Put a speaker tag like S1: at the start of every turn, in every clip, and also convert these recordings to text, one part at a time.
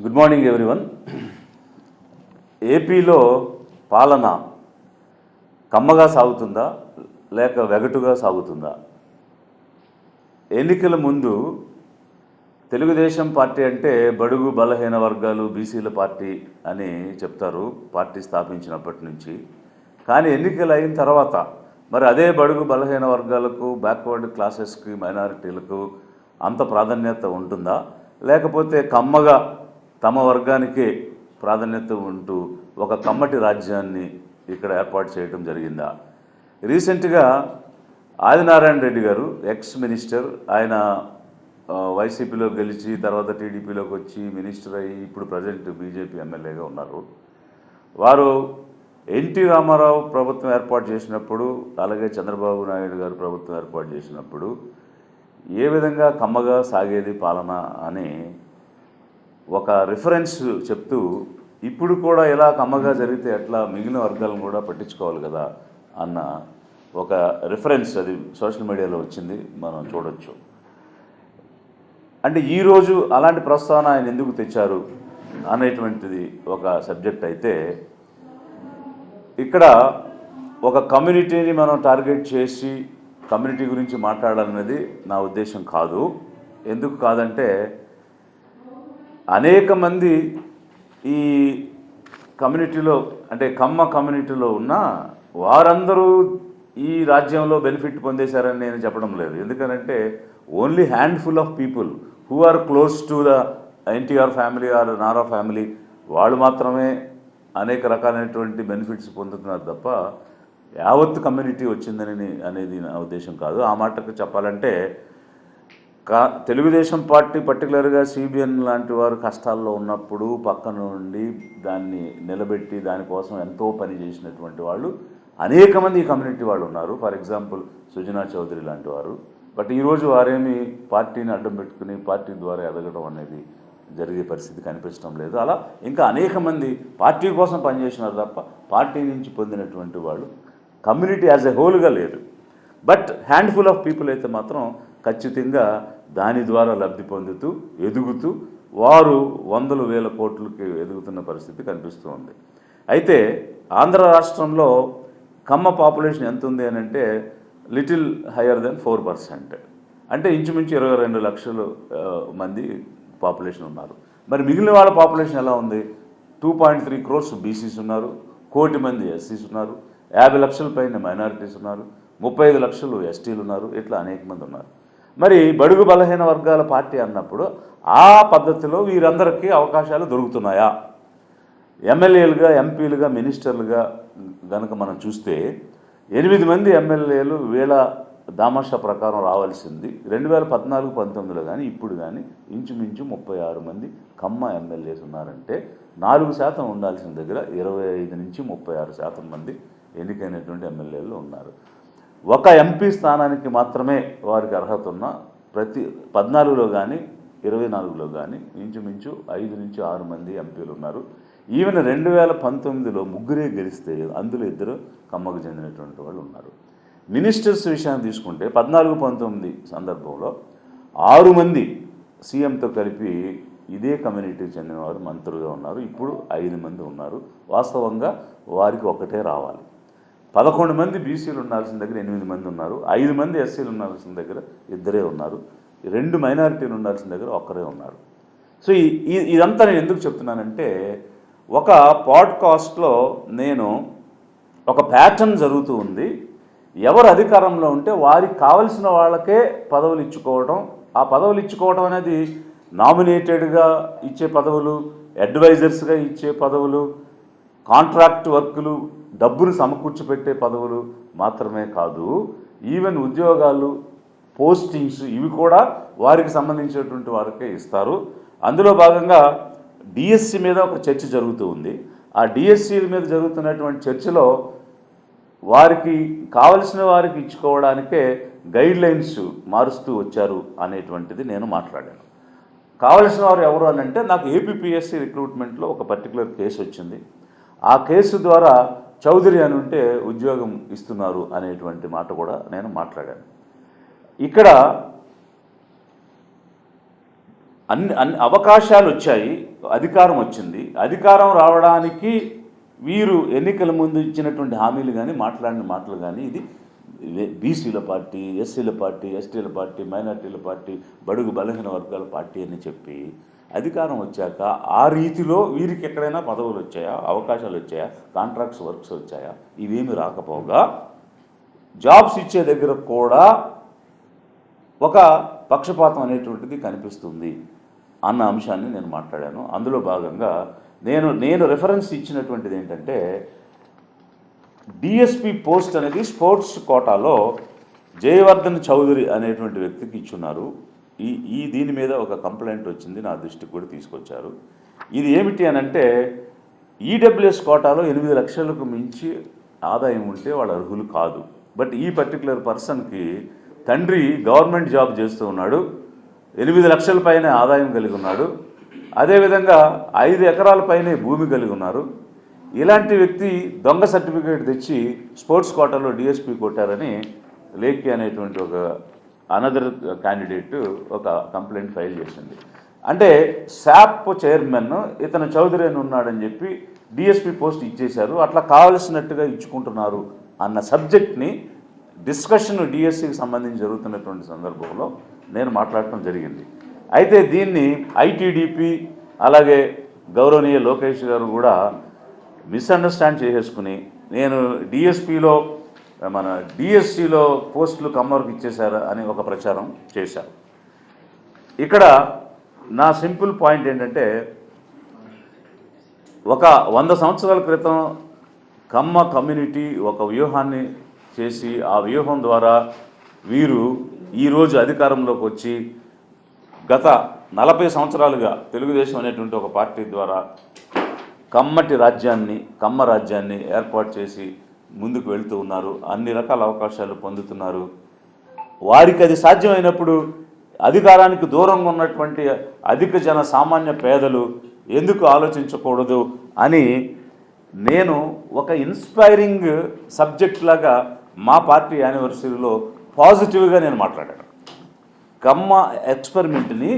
S1: Good morning everyone. ఏపీలో పాలన కమ్మగా సాగుతుందా లేక వెగటుగా సాగుతుందా? ఎన్నికల ముందు తెలుగుదేశం పార్టీ అంటే బడుగు బలహీన వర్గాలు బీసీల పార్టీ అని చెప్తారు పార్టీ స్థాపించినప్పటి నుంచి. కానీ ఎన్నికలు అయిన తర్వాత మరి అదే బడుగు బలహీన వర్గాలకు, బ్యాక్వర్డ్ క్లాసెస్కి, మైనారిటీలకు అంత ప్రాధాన్యత ఉంటుందా, లేకపోతే కమ్మగా తమ వర్గానికే ప్రాధాన్యత ఉంటూ ఒక కమ్మటి రాజ్యాన్ని ఇక్కడ ఏర్పాటు చేయడం జరిగిందా? రీసెంట్గా ఆదినారాయణ రెడ్డి గారు, ఎక్స్ మినిస్టర్, ఆయన వైసీపీలో గెలిచి తర్వాత టీడీపీలోకి వచ్చి మినిస్టర్ అయ్యి ఇప్పుడు ప్రజెంట్ బీజేపీ ఎమ్మెల్యేగా ఉన్నారు. వారు ఎన్టీ రామారావు ప్రభుత్వం ఏర్పాటు చేసినప్పుడు, అలాగే చంద్రబాబు నాయుడు గారు ప్రభుత్వం ఏర్పాటు చేసినప్పుడు ఏ విధంగా కమ్మగా సాగేది పాలన అని ఒక రిఫరెన్స్ చెప్తూ, ఇప్పుడు కూడా ఇలా కమ్మగా జరిగితే ఎట్లా, మిగిలిన వర్గాలను కూడా పట్టించుకోవాలి కదా అన్న ఒక రిఫరెన్స్ అది సోషల్ మీడియాలో వచ్చింది, మనం చూడొచ్చు. అంటే ఈరోజు అలాంటి ప్రస్తావన ఆయన ఎందుకు తెచ్చారు అనేటువంటిది ఒక సబ్జెక్ట్ అయితే, ఇక్కడ ఒక కమ్యూనిటీని మనం టార్గెట్ చేసి కమ్యూనిటీ గురించి మాట్లాడాలనేది నా ఉద్దేశం కాదు. ఎందుకు కాదంటే, అనేక మంది ఈ కమ్యూనిటీలో అంటే కమ్మ కమ్యూనిటీలో ఉన్న వారందరూ ఈ రాజ్యంలో బెనిఫిట్ పొందేశారని నేను చెప్పడం లేదు. ఎందుకంటే only handful of people who are close to the NTR family or Nara family, వాళ్ళు మాత్రమే అనేక రకాలైనటువంటి బెనిఫిట్స్ పొందుతున్నారు తప్ప యావత్ కమ్యూనిటీ వచ్చిందని అనేది నా ఉద్దేశం కాదు. ఆ మాటకు చెప్పాలంటే తెలుగుదేశం పార్టీ పర్టికులర్గా సిబిఎన్ లాంటి వారు కష్టాల్లో ఉన్నప్పుడు పక్కన నుండి దాన్ని నిలబెట్టి దానికోసం ఎంతో పని చేసినటువంటి వాళ్ళు అనేక మంది ఈ కమ్యూనిటీ వాళ్ళు ఉన్నారు. ఫర్ ఎగ్జాంపుల్ సుజనా చౌదరి లాంటి వారు. బట్ ఈరోజు వారేమి పార్టీని అడ్డం పెట్టుకుని పార్టీ ద్వారా ఎదగడం అనేది జరిగే పరిస్థితి కనిపించడం లేదు. అలా ఇంకా అనేక మంది పార్టీ కోసం పనిచేసినారు తప్ప పార్టీ నుంచి పొందినటువంటి వాళ్ళు కమ్యూనిటీ యాజ్ ఎ హోల్గా లేదు. బట్ హ్యాండ్ఫుల్ ఆఫ్ పీపుల్ అయితే మాత్రం ఖచ్చితంగా దాని ద్వారా లబ్ధి పొందుతూ ఎదుగుతూ వారు వందల వేల కోట్లకి ఎదుగుతున్న పరిస్థితి కనిపిస్తూ ఉంది. అయితే ఆంధ్ర రాష్ట్రంలో కమ్మ పాపులేషన్ ఎంత ఉంది అని అంటే లిటిల్ హయ్యర్ దెన్ 4%. అంటే ఇంచుమించు 22 లక్షల మంది పాపులేషన్ ఉన్నారు. మరి మిగిలిన వాళ్ళ పాపులేషన్ ఎలా ఉంది? 2.3 crores బీసీస్ ఉన్నారు, 1 కోటి మంది ఎస్సీస్ ఉన్నారు, 50 లక్షల పైన మైనారిటీస్ ఉన్నారు, 35 లక్షలు ఎస్టీలు ఉన్నారు, ఇట్లా అనేక మంది ఉన్నారు. మరి బడుగు బలహీన వర్గాల పార్టీ అన్నప్పుడు ఆ పద్ధతిలో వీరందరికీ అవకాశాలు దొరుకుతున్నాయా? ఎమ్మెల్యేలుగా, ఎంపీలుగా, మినిస్టర్లుగా కనుక మనం చూస్తే 8 మంది ఎమ్మెల్యేలు వీళ్ళ దామాషా ప్రకారం రావాల్సింది 2014-19లో కానీ ఇప్పుడు కానీ ఇంచుమించు 36 మంది కమ్మ ఎమ్మెల్యేస్ ఉన్నారంటే 4% ఉండాల్సిన దగ్గర 25 నుంచి 36% మంది ఎన్నికైనటువంటి ఎమ్మెల్యేలు ఉన్నారు. ఒక ఎంపీ స్థానానికి మాత్రమే వారికి అర్హత ఉన్న ప్రతి 14లో కానీ 24లో కానీ ఇంచుమించు 5 నుంచి 6 మంది ఎంపీలు ఉన్నారు. ఈవెన్ 2019లో ముగ్గురే గెలిస్తే అందులో 2 కమ్మకు చెందినటువంటి వాళ్ళు ఉన్నారు. మినిస్టర్స్ విషయాన్ని తీసుకుంటే 14-19 సందర్భంలో 6 మంది సీఎంతో కలిపి ఇదే కమ్యూనిటీకి చెందిన వారు మంత్రులుగా ఉన్నారు. ఇప్పుడు 5 మంది ఉన్నారు. వాస్తవంగా వారికి ఒకటే రావాలి. 11 మంది బీసీలు ఉండాల్సిన దగ్గర 8 మంది ఉన్నారు, 5 మంది ఎస్సీలు ఉండాల్సిన దగ్గర 2 ఉన్నారు, 2 మైనారిటీలు ఉండాల్సిన దగ్గర 1 ఉన్నారు. సో ఇదంతా నేను ఎందుకు చెప్తున్నానంటే, ఒక పాడ్కాస్ట్లో నేను ఒక ప్యాటర్న్ జరుగుతూ ఉంది. ఎవరు అధికారంలో ఉంటే వారికి కావలసిన వాళ్ళకే పదవులు ఇచ్చుకోవడం, ఆ పదవులు ఇచ్చుకోవడం అనేది నామినేటెడ్గా ఇచ్చే పదవులు, అడ్వైజర్స్గా ఇచ్చే పదవులు, కాంట్రాక్ట్ వర్కులు, డబ్బును సమకూర్చిపెట్టే పదవులు మాత్రమే కాదు, ఈవెన్ ఉద్యోగాలు, పోస్టింగ్స్ ఇవి కూడా వారికి సంబంధించినటువంటి వారికే ఇస్తారు. అందులో భాగంగా డిఎస్సి మీద ఒక చర్చ జరుగుతూ ఉంది. ఆ డిఎస్సీల మీద జరుగుతున్నటువంటి చర్చలో వారికి కావలసిన వారికి ఇచ్చుకోవడానికే గైడ్ లైన్స్ మారుస్తూ వచ్చారు అనేటువంటిది నేను మాట్లాడాను. కావలసిన వారు ఎవరు అని అంటే, నాకు ఏపీపీఎస్సీ రిక్రూట్మెంట్లో ఒక పర్టికులర్ కేసు వచ్చింది. ఆ కేసు ద్వారా చౌదరి అని ఉంటే ఉద్యోగం ఇస్తున్నారు అనేటువంటి మాట కూడా నేను మాట్లాడాను. ఇక్కడ అన్ని అవకాశాలు వచ్చాయి, అధికారం వచ్చింది. అధికారం రావడానికి వీరు ఎన్నికల ముందు ఇచ్చినటువంటి హామీలు కానీ మాట్లాడిన మాటలు కానీ ఇది బీసీల పార్టీ, ఎస్సీల పార్టీ, ఎస్టీల పార్టీ, మైనార్టీల పార్టీ, బడుగు బలహీన వర్గాల పార్టీ అని చెప్పి అధికారం వచ్చాక ఆ రీతిలో వీరికి ఎక్కడైనా పదవులు వచ్చాయా, అవకాశాలు వచ్చాయా, కాంట్రాక్ట్స్ వర్క్స్ వచ్చాయా? ఇవేమి రాకపోగా జాబ్స్ ఇచ్చే దగ్గర కూడా ఒక పక్షపాతం అనేటువంటిది కనిపిస్తుంది అన్న అంశాన్ని నేను మాట్లాడాను. అందులో భాగంగా నేను రెఫరెన్స్ ఇచ్చినటువంటిది ఏంటంటే డిఎస్పి పోస్ట్ అనేది స్పోర్ట్స్ కోటాలో జయవర్ధన్ చౌదరి అనేటువంటి వ్యక్తికి ఇచ్చున్నారు. దీని మీద ఒక కంప్లైంట్ వచ్చింది, నా దృష్టికి కూడా తీసుకొచ్చారు. ఇది ఏమిటి అని అంటే ఈడబ్ల్యూఎస్ కోటాలో 8 లక్షలకు మించి ఆదాయం ఉంటే వాళ్ళు అర్హులు కాదు. బట్ ఈ పర్టికులర్ పర్సన్కి తండ్రి గవర్నమెంట్ జాబ్ చేస్తూ ఉన్నాడు, 8 లక్షల పైనే ఆదాయం కలిగి ఉన్నాడు, అదేవిధంగా 5 ఎకరాల పైనే భూమి కలిగి ఉన్నారు. ఇలాంటి వ్యక్తి దొంగ సర్టిఫికేట్ తెచ్చి స్పోర్ట్స్ కోటాలో డిఎస్పి కొట్టారని లేఖి అనేటువంటి ఒక అనదర్ క్యాండిడేట్ ఒక కంప్లైంట్ ఫైల్ చేసింది. అంటే శాప్ చైర్మన్ ఇతను చౌదరి అని ఉన్నాడని చెప్పి డిఎస్పి పోస్ట్ ఇచ్చేశారు, అట్లా కావలసినట్టుగా ఇచ్చుకుంటున్నారు అన్న సబ్జెక్ట్ని డిస్కషన్ డిఎస్సికి సంబంధించి జరుగుతున్నటువంటి సందర్భంలో నేను మాట్లాడటం జరిగింది. అయితే దీన్ని ఐటీడీపీ అలాగే గౌరవనీయ లోకేష్ గారు కూడా మిస్అండర్స్టాండ్ చేసేసుకుని నేను డిఎస్పిలో మన డిఎస్సిలో పోస్టులు కమ్మవరకు ఇచ్చేశారు అని ఒక ప్రచారం చేశారు. ఇక్కడ నా సింపుల్ పాయింట్ ఏంటంటే ఒక 100 సంవత్సరాల క్రితం కమ్మ కమ్యూనిటీ ఒక వ్యూహాన్ని చేసి ఆ వ్యూహం ద్వారా వీరు ఈరోజు అధికారంలోకి వచ్చి గత 40 సంవత్సరాలుగా తెలుగుదేశం అనేటువంటి ఒక పార్టీ ద్వారా కమ్మ రాజ్యాన్ని ఏర్పాటు చేసి ముందుకు వెళ్తూ ఉన్నారు. అన్ని రకాల అవకాశాలు పొందుతున్నారు. వారికి అది సాధ్యమైనప్పుడు అధికారానికి దూరంగా ఉన్నటువంటి అధిక జన సామాన్య పేదలు ఎందుకు ఆలోచించకూడదు అని నేను ఒక ఇన్స్పైరింగ్ సబ్జెక్ట్ లాగా మా పార్టీ యానివర్సరీలో పాజిటివ్గా నేను మాట్లాడాను. కమ్మ ఎక్స్పెరిమెంట్ని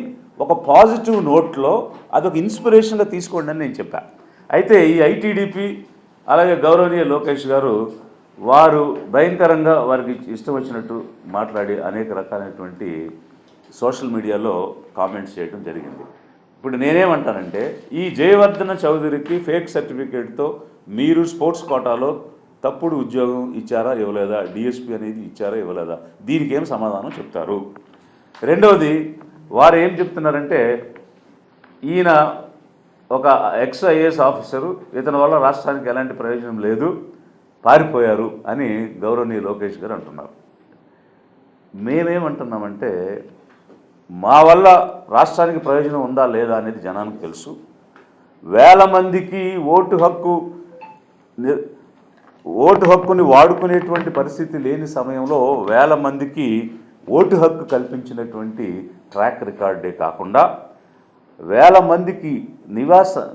S1: ఒక పాజిటివ్ నోట్లో అదొక ఇన్స్పిరేషన్గా తీసుకోండి అని నేను చెప్పాను. అయితే ఈ ఐటీడీపీ అలాగే గౌరవనీయ లోకేష్ గారు వారు భయంకరంగా వారికి ఇష్టం వచ్చినట్టు మాట్లాడి అనేక రకాలైనటువంటి సోషల్ మీడియాలో కామెంట్స్ చేయడం జరిగింది. ఇప్పుడు నేనేమంటానంటే ఈ జయవర్ధన చౌదరికి ఫేక్ సర్టిఫికేట్తో మీరు స్పోర్ట్స్ కోటాలో తప్పుడు ఉద్యోగం ఇచ్చారా ఇవ్వలేదా, డిఎస్పీ అనేది ఇచ్చారా ఇవ్వలేదా, దీనికి ఏం సమాధానం చెప్తారు? రెండవది వారు ఏం చెప్తున్నారంటే ఈయన ఒక ఐఏఎస్ ఆఫీసరు, ఇతని వల్ల రాష్ట్రానికి ఎలాంటి ప్రయోజనం లేదు, పారిపోయారు అని గౌరవనీయ లోకేష్ గారు అంటున్నారు. మేమేమంటున్నామంటే మా వల్ల రాష్ట్రానికి ప్రయోజనం ఉందా లేదా అనేది జనానికి తెలుసు. వేల మందికి ఓటు హక్కుని వాడుకునేటువంటి పరిస్థితి లేని సమయంలో వేల మందికి ఓటు హక్కు కల్పించినటువంటి ట్రాక్ రికార్డే కాకుండా వేల మందికి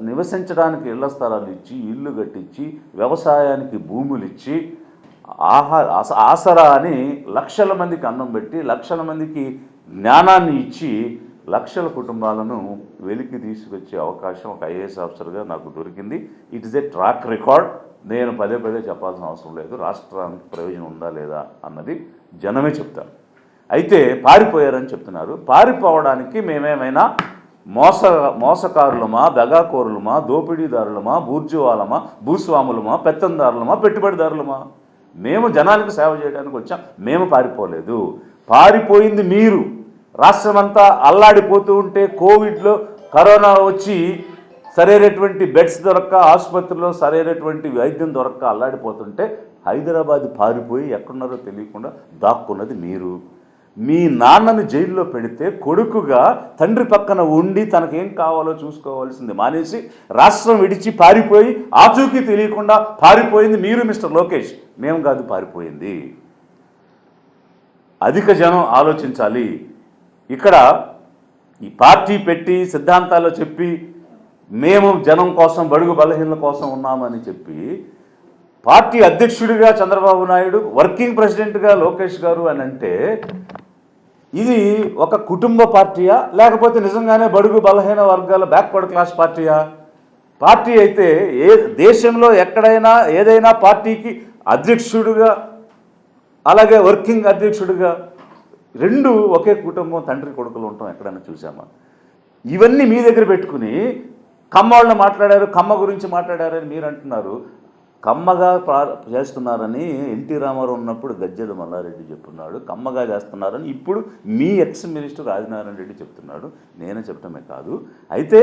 S1: నివసించడానికి ఇళ్ల స్థలాలు ఇచ్చి, ఇల్లు కట్టించి, వ్యవసాయానికి భూములు ఇచ్చి, ఆసరా అని లక్షల మందికి అన్నం పెట్టి, లక్షల మందికి జ్ఞానాన్ని ఇచ్చి, లక్షల కుటుంబాలను వెలికి తీసుకొచ్చే అవకాశం ఒక ఐఏఎస్ ఆఫీసర్గా నాకు దొరికింది. It is a track record. నేను పదే చెప్పాల్సిన అవసరం లేదు. రాష్ట్రానికి ప్రయోజనం ఉందా లేదా అన్నది జనమే చెప్తారు. అయితే పారిపోయారని చెప్తున్నారు. పారిపోవడానికి మేమేమైనా మోసకారులమా, దగాకోరులమా, దోపిడీదారులమా, బూర్జువాలమా, భూస్వాములమా, పెత్తందారులమా, పెట్టుబడిదారులమా? మేము జనానికి సేవ చేయడానికి వచ్చాం, మేము పారిపోలేదు. పారిపోయింది మీరు. రాష్ట్రమంతా అల్లాడిపోతూ ఉంటే, కోవిడ్లో కరోనా వచ్చి సరైనటువంటి బెడ్స్ దొరక్క, ఆసుపత్రిలో సరైనటువంటి వైద్యం దొరక్క అల్లాడిపోతుంటే హైదరాబాద్ పారిపోయి ఎక్కడున్నారో తెలియకుండా దాక్కున్నది మీరు. మీ నాన్నని జైల్లో పెడితే కొడుకుగా తండ్రి పక్కన ఉండి తనకేం కావాలో చూసుకోవాల్సింది మానేసి రాష్ట్రం విడిచి పారిపోయి ఆచూకీ తెలియకుండా పారిపోయింది మీరు మిస్టర్ లోకేష్, మేము కాదు పారిపోయింది. అధిక జనం ఆలోచించాలి. ఇక్కడ ఈ పార్టీ పెట్టి సిద్ధాంతాలు చెప్పి మేము జనం కోసం, బడుగు బలహీనల కోసం ఉన్నామని చెప్పి పార్టీ అధ్యక్షుడిగా చంద్రబాబు నాయుడు, వర్కింగ్ ప్రెసిడెంట్గా లోకేష్ గారు అని అంటే ఇది ఒక కుటుంబ పార్టీయా లేకపోతే నిజంగానే బడుగు బలహీన వర్గాల బ్యాక్వర్డ్ క్లాస్ పార్టీయా? పార్టీ అయితే దేశంలో ఎక్కడైనా ఏదైనా పార్టీకి అధ్యక్షుడిగా అలాగే వర్కింగ్ అధ్యక్షుడిగా రెండు ఒకే కుటుంబం తండ్రి కొడుకులు ఉండటం ఎక్కడైనా చూసామా? ఇవన్నీ మీ దగ్గర పెట్టుకుని కమ్మ వాళ్ళు మాట్లాడారు, కమ్మ గురించి మాట్లాడారని మీరు అంటున్నారు. కమ్మగా చేస్తున్నారని ఎన్టీ రామారావు ఉన్నప్పుడు గజ్జెల మల్లారెడ్డి చెప్తున్నాడు, కమ్మగా చేస్తున్నారని ఇప్పుడు మీ ఎక్స్ మినిస్టర్ రాజనారాయణ రెడ్డి చెప్తున్నాడు. నేనే చెప్పడమే కాదు. అయితే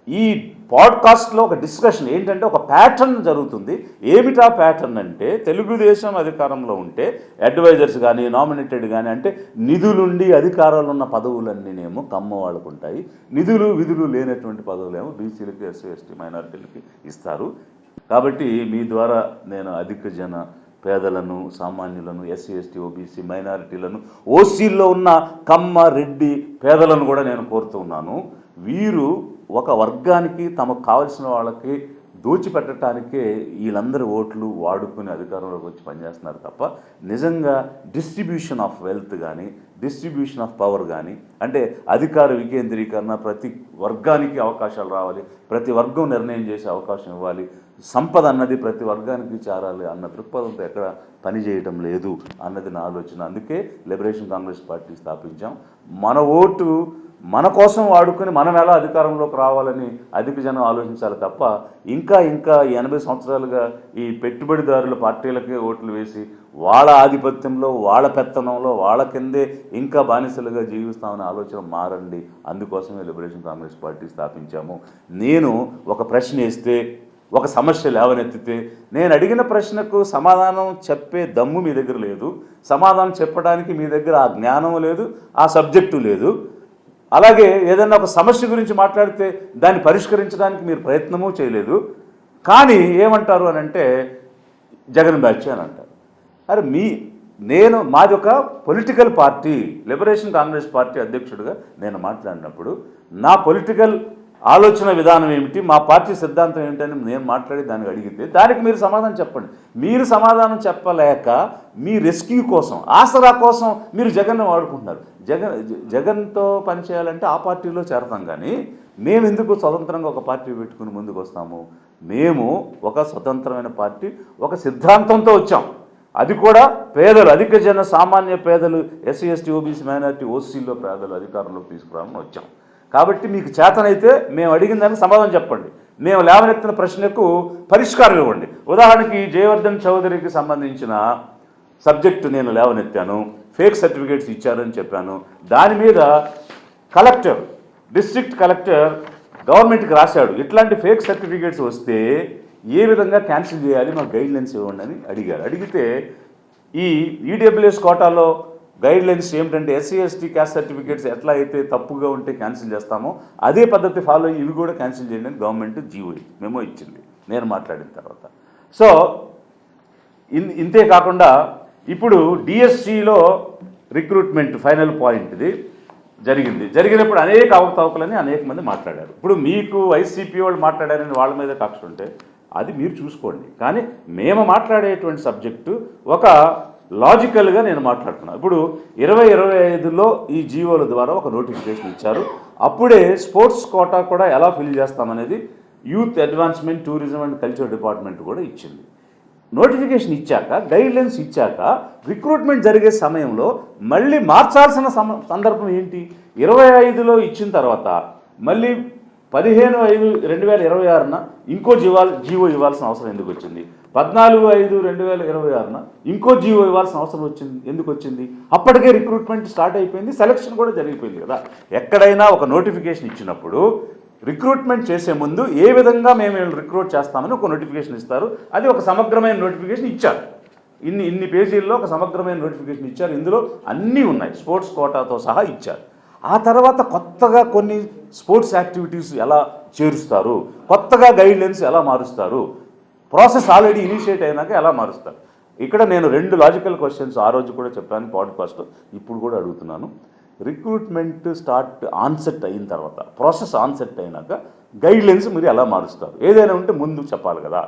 S1: ఈ పాడ్కాస్ట్లో ఒక డిస్కషన్ ఏంటంటే ఒక ప్యాటర్న్ జరుగుతుంది. ఏమిటా ప్యాటర్న్ అంటే తెలుగుదేశం అధికారంలో ఉంటే అడ్వైజర్స్ కానీ నామినేటెడ్ కానీ అంటే నిధులుండి అధికారాలు ఉన్న పదవులన్నీనేమో కమ్మ వాళ్ళకు ఉంటాయి, నిధులు విధులు లేనటువంటి పదవులేమో బీసీలకి ఎస్సీ ఎస్టీ మైనారిటీలకి ఇస్తారు. కాబట్టి మీ ద్వారా నేను అధిక జన పేదలను సామాన్యులను ఎస్సీ ఎస్టీ ఓబీసీ మైనారిటీలను ఓసీల్లో ఉన్న కమ్మ రెడ్డి పేదలను కూడా నేను కోరుతూ ఉన్నాను. వీరు ఒక వర్గానికి తమకు కావలసిన వాళ్ళకి దోచిపెట్టడానికే వీళ్ళందరి ఓట్లు వాడుకుని అధికారంలోకి వచ్చి పనిచేస్తున్నారు తప్ప నిజంగా డిస్ట్రిబ్యూషన్ ఆఫ్ వెల్త్ కానీ డిస్ట్రిబ్యూషన్ ఆఫ్ పవర్ కానీ అంటే అధికార వికేంద్రీకరణ, ప్రతి వర్గానికి అవకాశాలు రావాలి, ప్రతి వర్గం నిర్ణయం చేసే అవకాశం ఇవ్వాలి, సంపద అన్నది ప్రతి వర్గానికి చేరాలి అన్న దృక్పథంతో ఎక్కడ పనిచేయటం లేదు అన్నది నా ఆలోచన. అందుకే లిబరేషన్ కాంగ్రెస్ పార్టీ స్థాపించాం. మన ఓటు మన కోసం వాడుకొని మనం ఎలా అధికారంలోకి రావాలని అధిక జనం ఆలోచించాలి తప్ప ఇంకా 80 సంవత్సరాలుగా ఈ పెట్టుబడిదారుల పార్టీలకే ఓట్లు వేసి వాళ్ళ ఆధిపత్యంలో వాళ్ళ పెత్తనంలో వాళ్ళ కిందే ఇంకా బానిసలుగా జీవిస్తామనే ఆలోచన మారండి. అందుకోసమే లిబరేషన్ కాంగ్రెస్ పార్టీ స్థాపించాము. నేను ఒక ప్రశ్న వేస్తే, ఒక సమస్య లేవనెత్తితే నేను అడిగిన ప్రశ్నకు సమాధానం చెప్పే దమ్ము మీ దగ్గర లేదు, సమాధానం చెప్పడానికి మీ దగ్గర ఆ జ్ఞానం లేదు, ఆ సబ్జెక్టు లేదు. అలాగే ఏదైనా ఒక సమస్య గురించి మాట్లాడితే దాన్ని పరిష్కరించడానికి మీరు ప్రయత్నమూ చేయలేదు. కానీ ఏమంటారు అని అంటే జగన్ బ్యాచ్ అని అంటారు. అరే మాది ఒక political party, liberation Congress party అధ్యక్షుడిగా నేను మాట్లాడినప్పుడు నా పొలిటికల్ ఆలోచన విధానం ఏమిటి, మా పార్టీ సిద్ధాంతం ఏమిటని నేను మాట్లాడి దానికి అడిగితే దానికి మీరు సమాధానం చెప్పండి. మీరు సమాధానం చెప్పలేక మీ రెస్క్యూ కోసం, ఆసరా కోసం మీరు జగన్ను వాడుకుంటున్నారు. జగన్తో పనిచేయాలంటే ఆ పార్టీలో చేరతాం, కానీ మేము ఎందుకు స్వతంత్రంగా ఒక పార్టీ పెట్టుకుని ముందుకు వస్తాము? మేము ఒక స్వతంత్రమైన పార్టీ, ఒక సిద్ధాంతంతో వచ్చాం. అది కూడా పేదలు, అధిక జన సామాన్య పేదలు, ఎస్సీ ఎస్టీ ఓబీసీ మైనారిటీ ఓసీలో పేదలు అధికారంలోకి తీసుకురావాలని వచ్చాం. కాబట్టి మీకు చేతనైతే మేము అడిగిన దానికి సమాధానం చెప్పండి, మేము లేవనెత్తిన ప్రశ్నకు పరిష్కారం ఇవ్వండి. ఉదాహరణకి జయవర్ధన్ చౌదరికి సంబంధించిన సబ్జెక్టు నేను లేవనెత్తాను, ఫేక్ సర్టిఫికేట్స్ ఇచ్చారని చెప్పాను. దాని మీద డిస్ట్రిక్ట్ కలెక్టర్ గవర్నమెంట్కి రాశాడు, ఇట్లాంటి ఫేక్ సర్టిఫికేట్స్ వస్తే ఏ విధంగా క్యాన్సిల్ చేయాలి, మాకు గైడ్లైన్స్ ఇవ్వండి అని అడిగారు. అడిగితే ఈ ఈడబ్ల్యూఎస్ కోటాలో గైడ్లైన్స్ ఏమిటంటే ఎస్సీ ఎస్టీ క్యాస్ట్ సర్టిఫికేట్స్ ఎట్లా అయితే తప్పుగా ఉంటే క్యాన్సిల్ చేస్తామో అదే పద్ధతి ఫాలో అయ్యి ఇవి కూడా క్యాన్సిల్ చేయండి అని గవర్నమెంట్ జీవో మెమో ఇచ్చింది నేను మాట్లాడిన తర్వాత. సో ఇంతే కాకుండా ఇప్పుడు డిఎస్సిలో రిక్రూట్మెంట్ ఫైనల్ పాయింట్ ఇది జరిగినప్పుడు అనేక అవకతవకలని అనేక మంది మాట్లాడారు. ఇప్పుడు మీకు వైసీపీ వాళ్ళు మాట్లాడారని వాళ్ళ మీద కక్ష ఉంటే అది మీరు చూసుకోండి, కానీ మేము మాట్లాడేటువంటి సబ్జెక్టు ఒక లాజికల్గా నేను మాట్లాడుతున్నాను. ఇప్పుడు 2025లో ఈ జీవోల ద్వారా ఒక నోటిఫికేషన్ ఇచ్చారు. అప్పుడే స్పోర్ట్స్ కోటా కూడా ఎలా ఫిల్ చేస్తామనేది youth advancement tourism and culture department కూడా ఇచ్చింది. నోటిఫికేషన్ ఇచ్చాక, గైడ్లైన్స్ ఇచ్చాక రిక్రూట్మెంట్ జరిగే సమయంలో మళ్ళీ మార్చాల్సిన సందర్భం ఏంటి? 25లో ఇచ్చిన తర్వాత మళ్ళీ 15/5/2026న ఇంకో జీవో ఇవ్వాల్సిన అవసరం ఎందుకు వచ్చింది? 14/5/2026న ఇంకో జీవో ఇవ్వాల్సిన అవసరం ఎందుకు వచ్చింది? అప్పటికే రిక్రూట్మెంట్ స్టార్ట్ అయిపోయింది, సెలక్షన్ కూడా జరిగిపోయింది కదా. ఎక్కడైనా ఒక నోటిఫికేషన్ ఇచ్చినప్పుడు రిక్రూట్మెంట్ చేసే ముందు ఏ విధంగా మేము రిక్రూట్ చేస్తామని ఒక నోటిఫికేషన్ ఇస్తారు. అది ఒక సమగ్రమైన నోటిఫికేషన్ ఇచ్చారు. ఇన్ని పేజీల్లో ఒక సమగ్రమైన నోటిఫికేషన్ ఇచ్చారు. ఇందులో అన్నీ ఉన్నాయి, స్పోర్ట్స్ కోటాతో సహా ఇచ్చారు. ఆ తర్వాత కొత్తగా కొన్ని స్పోర్ట్స్ యాక్టివిటీస్ ఎలా చేరుస్తారు, కొత్తగా గైడ్లైన్స్ ఎలా మారుస్తారు, ప్రాసెస్ ఆల్రెడీ ఇనిషియేట్ అయినాక ఎలా మారుస్తారు. ఇక్కడ నేను 2 లాజికల్ క్వశ్చన్స్ ఆ రోజు కూడా చెప్పాను పాడ్కాస్ట్లో, ఇప్పుడు కూడా అడుగుతున్నాను. రిక్రూట్మెంట్ ఆన్సెట్ అయిన తర్వాత, ప్రాసెస్ ఆన్సెట్ అయినాక గైడ్లైన్స్ మీరు ఎలా మారుస్తారు? ఏదైనా ఉంటే ముందు చెప్పాలి కదా.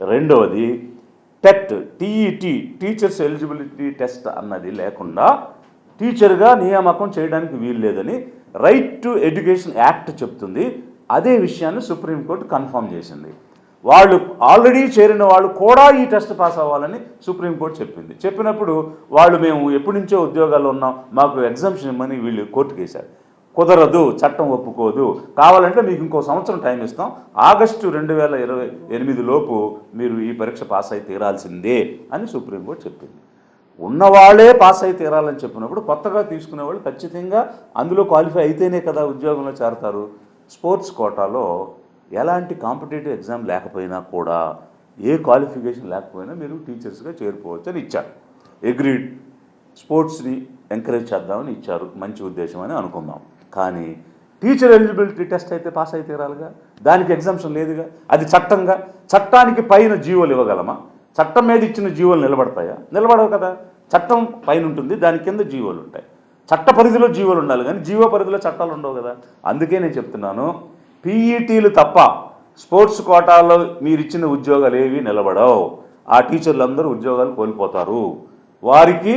S1: రెండవది TET, TET, teachers eligibility test అన్నది లేకుండా టీచర్గా నియామకం చేయడానికి వీలు లేదని రైట్ టు ఎడ్యుకేషన్ యాక్ట్ చెప్తుంది. అదే విషయాన్ని సుప్రీంకోర్టు కన్ఫర్మ్ చేసింది. వాళ్ళు ఆల్రెడీ చేరిన వాళ్ళు కూడా ఈ టెస్ట్ పాస్ అవ్వాలని సుప్రీంకోర్టు చెప్పింది. చెప్పినప్పుడు వాళ్ళు మేము ఎప్పటి నుంచో ఉద్యోగాల్లో ఉన్నాం, మాకు ఎగ్జామ్షన్ ఇమ్మని వీళ్ళు కోర్టుకు వేశారు. కుదరదు, చట్టం ఒప్పుకోదు, కావాలంటే మీకు ఇంకో సంవత్సరం టైం ఇస్తాం, ఆగస్టు 2028 లోపు మీరు ఈ పరీక్ష పాస్ అయి తీరాల్సిందే అని సుప్రీంకోర్టు చెప్పింది. ఉన్నవాళ్లే పాస్ అయి తీరాలని చెప్పినప్పుడు కొత్తగా తీసుకునే వాళ్ళు ఖచ్చితంగా అందులో క్వాలిఫై అయితేనే కదా ఉద్యోగంలో చేరతారు. స్పోర్ట్స్ కోటాలో ఎలాంటి కాంపిటేటివ్ ఎగ్జామ్ లేకపోయినా కూడా, ఏ క్వాలిఫికేషన్ లేకపోయినా మీరు టీచర్స్గా చేరుకోవచ్చు అని ఇచ్చారు. అగ్రీడ్, స్పోర్ట్స్ని ఎంకరేజ్ చేద్దామని ఇచ్చారు, మంచి ఉద్దేశం అని అనుకుందాం. కానీ టీచర్ ఎలిజిబిలిటీ టెస్ట్ అయితే పాస్ అయితే తీరాలిగా, దానికి ఎగ్జామ్షన్ లేదుగా. అది చట్టానికి పైన జీవోలు ఇవ్వగలమా? చట్టం మీద ఇచ్చిన జీవోలు నిలబడతాయా? నిలబడవు కదా. చట్టం పైన ఉంటుంది, దాని కింద జీవోలు ఉంటాయి. చట్ట పరిధిలో జీవోలు ఉండాలి కానీ జీవో పరిధిలో చట్టాలు ఉండవు కదా. అందుకే నేను చెప్తున్నాను, పీఈటీలు తప్ప స్పోర్ట్స్ కోటాలో మీరు ఇచ్చిన ఉద్యోగాలు ఏవి నిలబడవు. ఆ టీచర్లందరూ ఉద్యోగాలు కోల్పోతారు. వారికి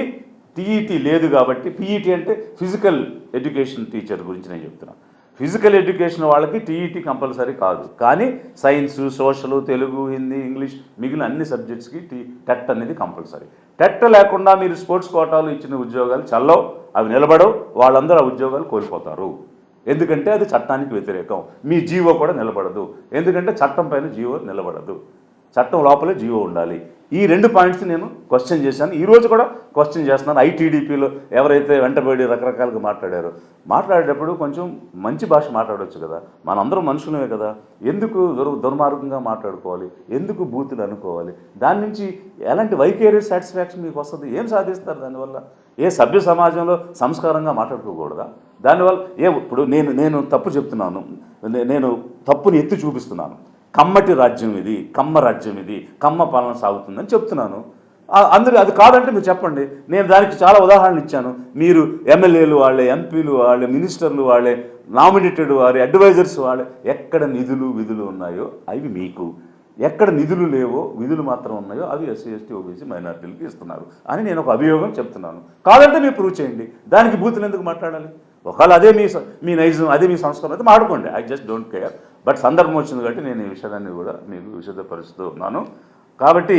S1: టీఈటీ లేదు కాబట్టి, పీఈటీ అంటే ఫిజికల్ ఎడ్యుకేషన్ టీచర్ గురించి నేను చెప్తున్నాను. ఫిజికల్ ఎడ్యుకేషన్ వాళ్ళకి టీఈటీ కంపల్సరీ కాదు, కానీ science, social, Telugu, Hindi, English మిగిలిన అన్ని సబ్జెక్ట్స్కి టెట్ అనేది కంపల్సరీ. టెట్ లేకుండా మీరు స్పోర్ట్స్ కోటాలు ఇచ్చిన ఉద్యోగాలు చల్లవు, అవి నిలబడవు, వాళ్ళందరూ ఆ ఉద్యోగాలు కోల్పోతారు. ఎందుకంటే అది చట్టానికి వ్యతిరేకం. మీ జీవో కూడా నిలబడదు, ఎందుకంటే చట్టం పైన జీవో నిలబడదు. చట్టం లోపలే జీవో ఉండాలి. ఈ 2 పాయింట్స్ నేను క్వశ్చన్ చేశాను, ఈరోజు కూడా క్వశ్చన్ చేస్తున్నాను. ఐటీడీపీలో ఎవరైతే వెంటబడి రకరకాలుగా మాట్లాడేటప్పుడు కొంచెం మంచి భాష మాట్లాడవచ్చు కదా. మనందరం మనుషులమే కదా. ఎందుకు దుర్మార్గంగా మాట్లాడుకోవాలి? ఎందుకు బూతులు అనుకోవాలి? దాని నుంచి ఎలాంటి వైకేరియస్ సాటిస్ఫాక్షన్ మీకు వస్తుంది? ఏం సాధిస్తారు దానివల్ల? ఏ సభ్య సమాజంలో సంస్కారంగా మాట్లాడుకోకూడదా? దానివల్ల ఇప్పుడు నేను తప్పు చెప్తున్నాను, నేను తప్పుని ఎత్తి చూపిస్తున్నాను. కమ్మటి రాజ్యం ఇది, కమ్మ రాజ్యం ఇది, కమ్మ పాలన సాగుతుందని చెప్తున్నాను. అందరూ అది కాదంటే మీరు చెప్పండి. నేను దానికి చాలా ఉదాహరణలు ఇచ్చాను. మీరు ఎమ్మెల్యేలు వాళ్ళే, ఎంపీలు వాళ్ళే, మినిస్టర్లు వాళ్ళే, నామినేటెడ్ వారి అడ్వైజర్స్ వాళ్ళే. ఎక్కడ నిధులు విధులు ఉన్నాయో అవి మీకు, ఎక్కడ నిధులు లేవో విధులు మాత్రం ఉన్నాయో అవి ఎస్సీ, ఎస్టీ, ఓబీసీ, మైనార్టీలకి ఇస్తున్నారు అని నేను ఒక అభియోగం చెప్తున్నాను. కాదంటే మీరు ప్రూవ్ చేయండి. దానికి బూతులు ఎందుకు మాట్లాడాలి? ఒకవేళ అదే మీ నైజం, అదే మీ సంస్కారం అయితే మాట్లాడుకోండి. I just don't care. But సందర్భం వచ్చింది కాబట్టి నేను ఈ విషయాన్ని కూడా మీకు విశదపరుస్తూ ఉన్నాను. కాబట్టి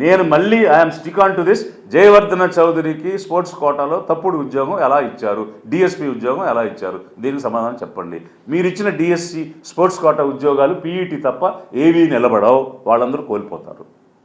S1: నేను మళ్ళీ I'm stick on to this. Jayavardhana చౌదరికి స్పోర్ట్స్ కోటాలో తప్పుడు ఉద్యోగం ఎలా ఇచ్చారు, డిఎస్పీ ఉద్యోగం ఎలా ఇచ్చారు, దీనికి సమాధానం చెప్పండి. మీరు ఇచ్చిన డిఎస్సి స్పోర్ట్స్ కోటా ఉద్యోగాలు పీఈటీ తప్ప ఏవీ నిలబడవు, వాళ్ళందరూ కోల్పోతారు.